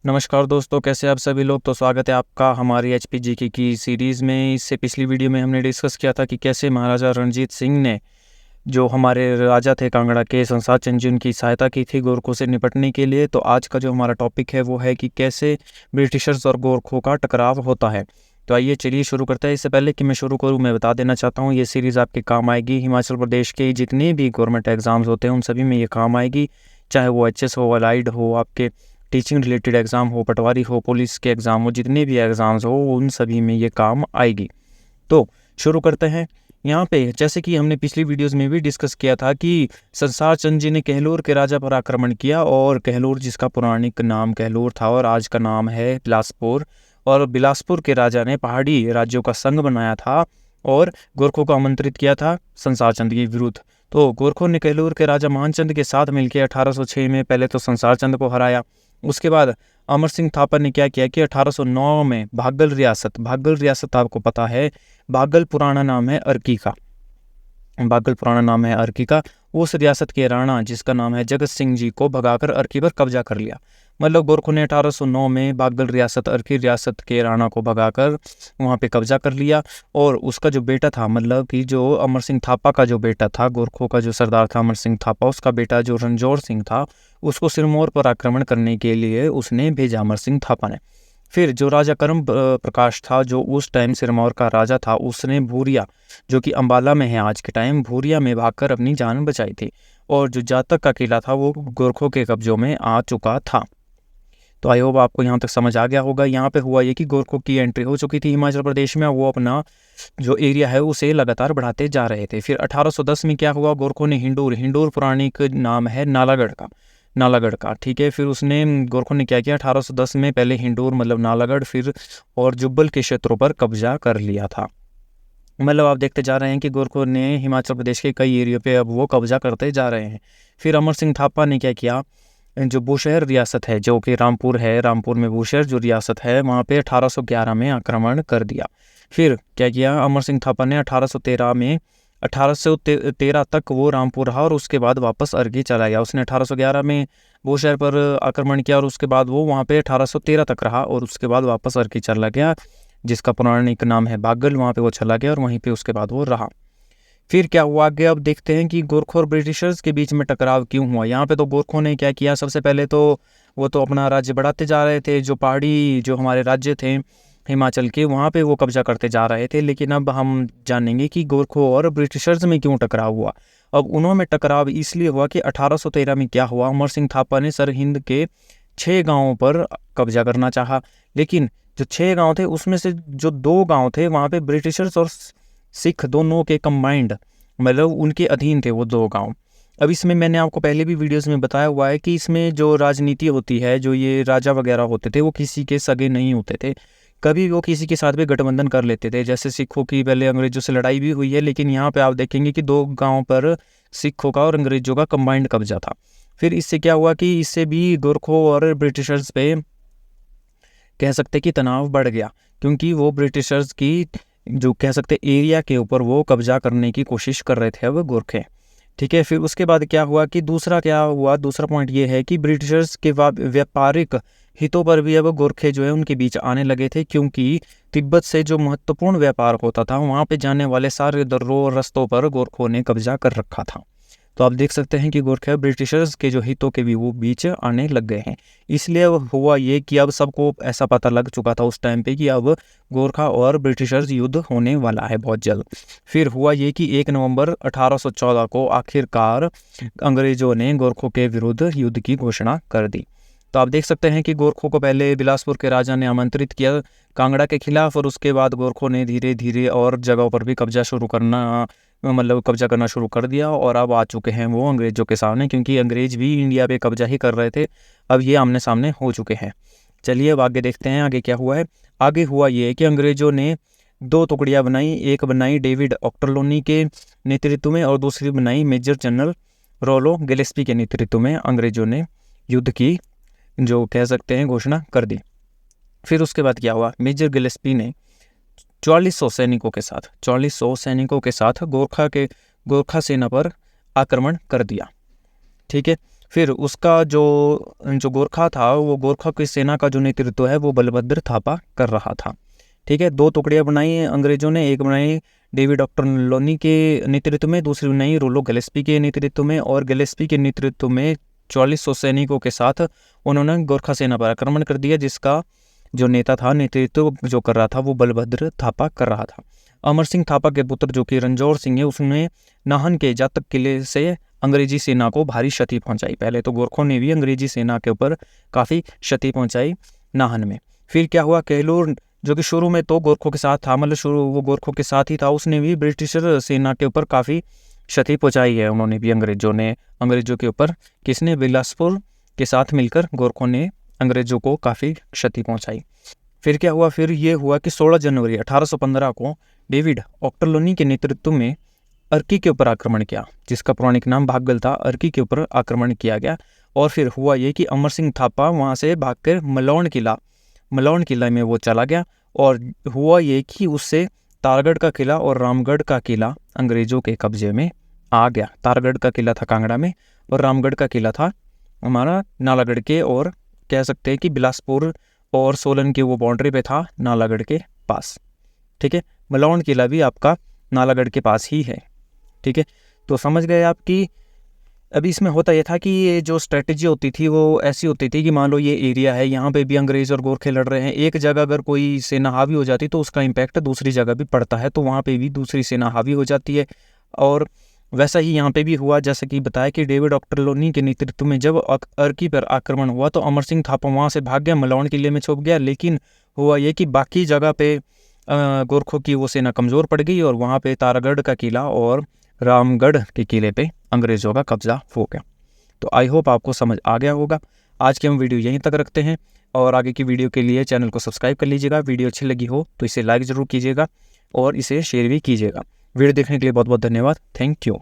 नमस्कार दोस्तों, कैसे आप सभी लोग। तो स्वागत है आपका हमारी एचपीजी की सीरीज़ में। इससे पिछली वीडियो में हमने डिस्कस किया था कि कैसे महाराजा रणजीत सिंह ने, जो हमारे राजा थे कांगड़ा के, संसार चंद जी, उनकी सहायता की थी गोरखों से निपटने के लिए। तो आज का जो हमारा टॉपिक है वो है कि कैसे ब्रिटिशर्स और गोरखों का टकराव होता है। तो आइए चलिए शुरू करते हैं। इससे पहले कि मैं शुरू करूं, मैं बता देना चाहता हूं ये सीरीज़ आपके काम आएगी। हिमाचल प्रदेश के जितने भी गवर्नमेंट एग्ज़ाम्स होते हैं उन सभी में ये काम आएगी, चाहे वो एचएस हो, अलाइड हो, आपके टीचिंग रिलेटेड एग्ज़ाम हो, पटवारी हो, पुलिस के एग्ज़ाम हो, जितने भी एग्ज़ाम्स हो उन सभी में ये काम आएगी। तो शुरू करते हैं। यहाँ पे जैसे कि हमने पिछली वीडियोस में भी डिस्कस किया था कि संसार चंद जी ने कहलोर के राजा पर आक्रमण किया, और कहलोर जिसका पौराणिक नाम कहलोर था और आज का नाम है बिलासपुर, और बिलासपुर के राजा ने पहाड़ी राज्यों का संघ बनाया था और गोरखों को आमंत्रित किया था संसार चंद के विरुद्ध। तो गोरखों ने कहलोर के राजा मानचंद के साथ मिलकर 1806 में पहले तो संसार चंद को हराया। उसके बाद अमर सिंह थापा ने क्या किया कि 1809 में भागल रियासत आपको पता है, भागल पुराना नाम है अर्की का, उस रियासत के राणा जिसका नाम है जगत सिंह जी को भगाकर अर्की पर कब्जा कर लिया। मतलब गोरखों ने 1809 में भागल रियासत, अर्की रियासत के राणा को भगाकर वहाँ पे कब्जा कर लिया। और उसका जो बेटा था, मतलब कि जो अमर सिंह थापा का जो बेटा था, गोरखों का जो सरदार था अमर सिंह थापा, उसका बेटा जो रणजोर सिंह था, उसको सिरमौर पर आक्रमण करने के लिए उसने भेजा अमर सिंह थापा ने। फिर जो राजा करम प्रकाश था, जो उस टाइम सिरमौर का राजा था, उसने भूरिया, जो कि अंबाला में है आज के टाइम, भूरिया में भागकर अपनी जान बचाई थी। और जो जातक का किला था वो गोरखों के कब्जों में आ चुका था। तो आई होप आपको यहाँ तक समझ आ गया होगा। यहाँ पे हुआ ये कि गोरखों की एंट्री हो चुकी थी हिमाचल प्रदेश में, वो अपना जो एरिया है उसे लगातार बढ़ाते जा रहे थे। फिर 1810 में क्या हुआ, गोरखों ने हिंडूर पौराणिक नाम है नालागढ़ का, ठीक है। फिर उसने गोरखों ने क्या किया, 1810 में पहले हिंडूर मतलब नालागढ़, फिर और जुब्बल के क्षेत्रों पर कब्जा कर लिया था। मतलब आप देखते जा रहे हैं कि गोरखों ने हिमाचल प्रदेश के कई एरिया पे अब वो कब्जा करते जा रहे हैं। फिर अमर सिंह थापा ने क्या किया, जो बूशहर रियासत है, जो कि रामपुर है, रामपुर में बूशहर जो रियासत है, वहाँ पे 1811 में आक्रमण कर दिया। फिर क्या किया अमर सिंह थापा ने 1813 तक वो रामपुर रहा और उसके बाद वापस अर्की चला गया। उसने 1811 में बूशहर पर आक्रमण किया और उसके बाद वो वहाँ पे 1813 तक रहा और उसके बाद वापस अर्की चला गया, जिसका पौराणिक नाम है बागल। वहाँ पे वो चला गया और वहीं पे उसके बाद वो रहा। फिर क्या हुआ आगे, अब देखते हैं कि गोरखों और ब्रिटिशर्स के बीच में टकराव क्यों हुआ। यहाँ पे तो गोरखों ने क्या किया, सबसे पहले तो वो तो अपना राज्य बढ़ाते जा रहे थे, जो पहाड़ी जो हमारे राज्य थे हिमाचल के, वहाँ पे वो कब्जा करते जा रहे थे। लेकिन अब हम जानेंगे कि गोरखों और ब्रिटिशर्स में क्यों टकराव हुआ। अब उन्होंने टकराव इसलिए हुआ कि 1813 में क्या हुआ, अमर सिंह थापा ने सरहिंद के 6 गाँवों पर कब्जा करना चाहा, लेकिन जो 6 गाँव थे उसमें से जो 2 गाँव थे वहाँ पे ब्रिटिशर्स और सिख दोनों के कंबाइंड, मतलब उनके अधीन थे वो 2 गांव। अब इसमें मैंने आपको पहले भी वीडियोस में बताया हुआ है कि इसमें जो राजनीति होती है, जो ये राजा वगैरह होते थे, वो किसी के सगे नहीं होते थे, कभी वो किसी के साथ भी गठबंधन कर लेते थे। जैसे सिखों की पहले अंग्रेजों से लड़ाई भी हुई है, लेकिन यहाँ पे आप देखेंगे कि 2 गाँव पर सिखों का और अंग्रेजों का कंबाइंड कब्जा था। फिर इससे क्या हुआ कि इससे भी गोरखों और ब्रिटिशर्स पे कह सकते कि तनाव बढ़ गया, क्योंकि वो ब्रिटिशर्स की जो कह सकते एरिया के ऊपर वो कब्जा करने की कोशिश कर रहे थे अब गोरखे, ठीक है। फिर उसके बाद क्या हुआ कि दूसरा पॉइंट ये है कि ब्रिटिशर्स के व्यापारिक हितों पर भी अब गोरखे जो है उनके बीच आने लगे थे, क्योंकि तिब्बत से जो महत्वपूर्ण व्यापार होता था वहाँ पे जाने वाले सारे रस्तों पर गोरखों ने कब्जा कर रखा था। तो आप देख सकते हैं कि गोरखे ब्रिटिशर्स के जो हितों के भी वो बीच आने लग गए हैं। इसलिए अब हुआ ये कि अब सबको ऐसा पता लग चुका था उस टाइम पे कि अब गोरखा और ब्रिटिशर्स युद्ध होने वाला है बहुत जल्द। फिर हुआ ये कि 1 नवंबर 1814 को आखिरकार अंग्रेजों ने गोरखों के विरुद्ध युद्ध की घोषणा कर दी। तो आप देख सकते हैं कि गोरखों को पहले बिलासपुर के राजा ने आमंत्रित किया कांगड़ा के खिलाफ, और उसके बाद गोरखों ने धीरे धीरे और जगहों पर भी कब्जा करना शुरू कर दिया, और अब आ चुके हैं वो अंग्रेजों के सामने, क्योंकि अंग्रेज भी इंडिया पे कब्जा ही कर रहे थे। अब ये आमने सामने हो चुके हैं। चलिए अब आगे देखते हैं आगे क्या हुआ है। आगे हुआ ये कि अंग्रेजों ने 2 टुकड़ियाँ बनाई, एक बनाई डेविड ऑक्टरलोनी के नेतृत्व में और दूसरी बनाई मेजर जनरल रोलो गिलेस्पी के नेतृत्व में। अंग्रेजों ने युद्ध की जो कह सकते हैं घोषणा कर दी। फिर उसके बाद क्या हुआ, मेजर गिलेस्पी ने 4400 सैनिकों के साथ गोरखा सेना पर आक्रमण कर दिया, ठीक है। फिर उसका जो जो गोरखा था, वो गोरखा की सेना का जो नेतृत्व है वो बलभद्र थापा कर रहा था। ठीक है, 2 टुकड़ियाँ बनाई अंग्रेजों ने, एक बनाई डेविड ऑक्टरलोनी के नेतृत्व में, दूसरी बनाई रोलो गिलेस्पी के नेतृत्व में, और गिलेस्पी के नेतृत्व में 4400 सैनिकों के साथ उन्होंने गोरखा सेना पर आक्रमण कर दिया, जिसका जो नेता था, नेतृत्व जो कर रहा था, वो बलभद्र थापा कर रहा था। अमर सिंह थापा के पुत्र जो कि रणजौर सिंह है, उसने नाहन के जातक किले से अंग्रेजी सेना को भारी क्षति पहुंचाई। पहले तो गोरखों ने भी अंग्रेजी सेना के ऊपर काफ़ी क्षति पहुंचाई नाहन में। फिर क्या हुआ, केहलूर जो कि शुरू में तो गोरखों के साथ था, मतलब शुरू वो गोरखों के साथ ही था, उसने भी ब्रिटिशर सेना के ऊपर काफ़ी क्षति पहुंचाई है। उन्होंने भी अंग्रेजों के ऊपर, किसने, बिलासपुर के साथ मिलकर गोरखों ने अंग्रेजों को काफ़ी क्षति पहुंचाई। फिर क्या हुआ, फिर ये हुआ कि 16 जनवरी 1815 को डेविड ऑक्टरलोनी के नेतृत्व में अर्की के ऊपर आक्रमण किया, जिसका पौराणिक नाम भागल था। अर्की के ऊपर आक्रमण किया गया और फिर हुआ ये कि अमर सिंह थापा वहाँ से भागकर मलौन किला में वो चला गया, और हुआ ये कि उससे तारगढ़ का किला और रामगढ़ का किला अंग्रेजों के कब्जे में आ गया। तारगढ़ का किला था कांगड़ा में और रामगढ़ का किला था हमारा नालागढ़ के, और कह सकते हैं कि बिलासपुर और सोलन की वो बाउंड्री पे था, नालागढ़ के पास। ठीक है, मलौन किला भी आपका नालागढ़ के पास ही है। ठीक है, तो समझ गए आप कि अभी इसमें होता यह था कि ये जो स्ट्रेटजी होती थी वो ऐसी होती थी कि मान लो ये एरिया है, यहाँ पे भी अंग्रेज और गोरखे लड़ रहे हैं, एक जगह अगर कोई सेना हावी हो जाती तो उसका इम्पैक्ट दूसरी जगह भी पड़ता है, तो वहाँ पे भी दूसरी सेना हावी हो जाती है। और वैसा ही यहाँ पे भी हुआ, जैसा कि बताया कि डेविड ऑक्टरलोनी के नेतृत्व में जब अर्की पर आक्रमण हुआ तो अमर सिंह थापा वहाँ से भाग गया, मलौन किले में छुप गया, लेकिन हुआ ये कि बाकी जगह पे गोरखों की वो सेना कमज़ोर पड़ गई और वहाँ पे तारागढ़ का किला और रामगढ़ के किले पे अंग्रेज़ों का कब्जा हो गया। तो आई होप आपको समझ आ गया होगा। आज की हम वीडियो यहीं तक रखते हैं और आगे की वीडियो के लिए चैनल को सब्सक्राइब कर लीजिएगा। वीडियो अच्छी लगी हो तो इसे लाइक ज़रूर कीजिएगा और इसे शेयर भी कीजिएगा। वीडियो देखने के लिए बहुत बहुत धन्यवाद। Thank you.